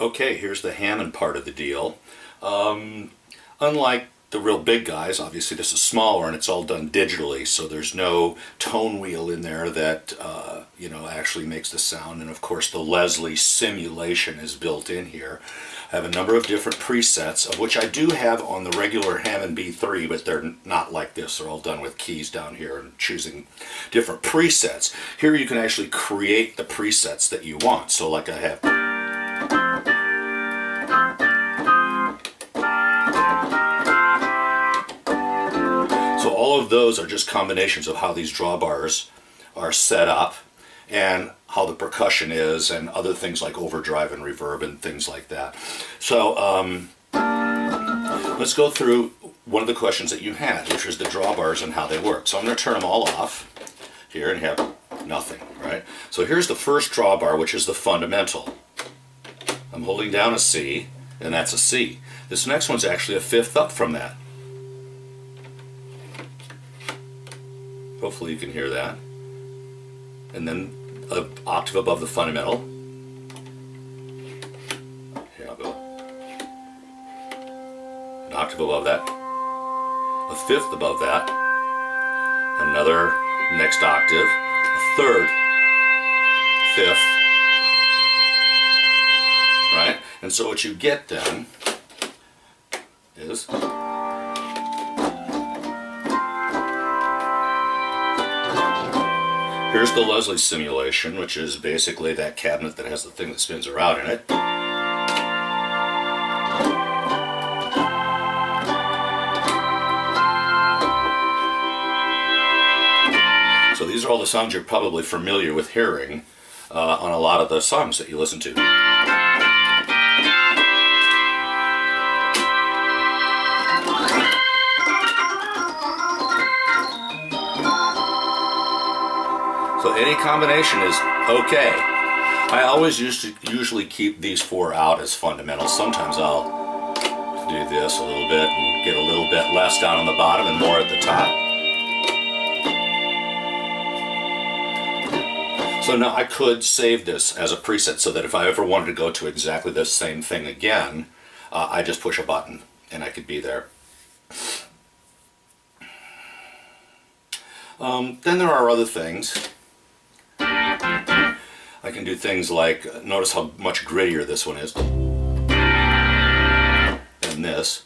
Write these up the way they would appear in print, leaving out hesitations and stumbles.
Okay, here's the Hammond part of the deal. Unlike the real big guys, obviously this is smaller and it's all done digitally, so there's no tone wheel in there that actually makes the sound. And of course the Leslie simulation is built in here. I have a number of different presets, of which I do have on the regular Hammond B3, but they're not like this. They're all done with keys down here and choosing different presets. Here you can actually create the presets that you want. So like I have all of those are just combinations of how these drawbars are set up and how the percussion is and other things like overdrive and reverb and things like that. So let's go through one of the questions that you had, which was the drawbars and how they work. So I'm going to turn them all off here and have nothing, right? So here's the first drawbar, which is the fundamental. I'm holding down a C, and that's a C. This next one's actually a fifth up from that. Hopefully you can hear that. And then an octave above the fundamental. Here, I'll go. An octave above that. A fifth above that. Another next octave. A third. Fifth. Right? And so what you get then is here's the Leslie simulation, which is basically that cabinet that has the thing that spins around in it. So these are all the songs you're probably familiar with hearing on a lot of the songs that you listen to. So any combination is okay. I always usually keep these four out as fundamentals. Sometimes I'll do this a little bit and get a little bit less down on the bottom and more at the top. So now I could save this as a preset so that if I ever wanted to go to exactly the same thing again, I just push a button and I could be there. Then there are other things. I can do things like, notice how much grittier this one is than this.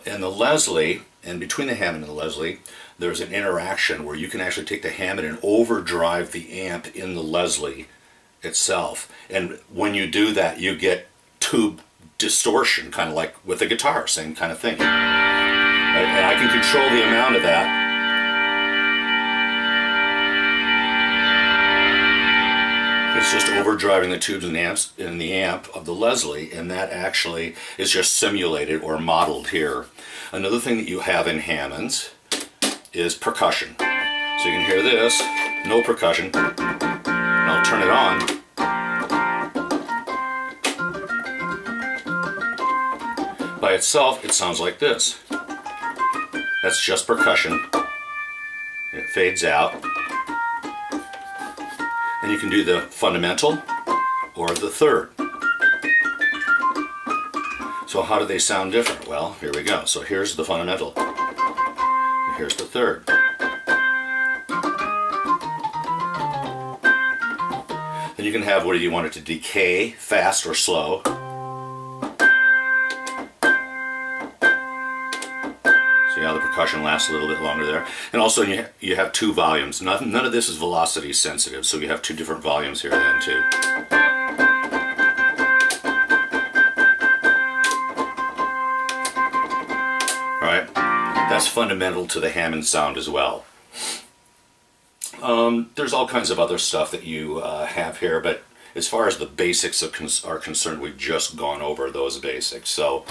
In the Leslie, and between the Hammond and the Leslie, there's an interaction where you can actually take the Hammond and overdrive the amp in the Leslie itself. And when you do that, you get tube distortion, kind of like with a guitar, same kind of thing. And I can control the amount of that. It's just overdriving the tubes and amps in the amp of the Leslie, and that actually is just simulated or modeled here. Another thing that you have in Hammonds is percussion. So you can hear this, no percussion, and I'll turn it on. By itself, it sounds like this. That's just percussion. It fades out. And you can do the fundamental or the third. So how do they sound different? Well, here we go. So here's the fundamental. And here's the third. Then you can have whether you want it to decay, fast or slow. See how the percussion lasts a little bit longer there. And also you have two volumes. None of this is velocity sensitive, so you have two different volumes here then too. Alright, that's fundamental to the Hammond sound as well. There's all kinds of other stuff that you have here, but as far as the basics are concerned, we've just gone over those basics. So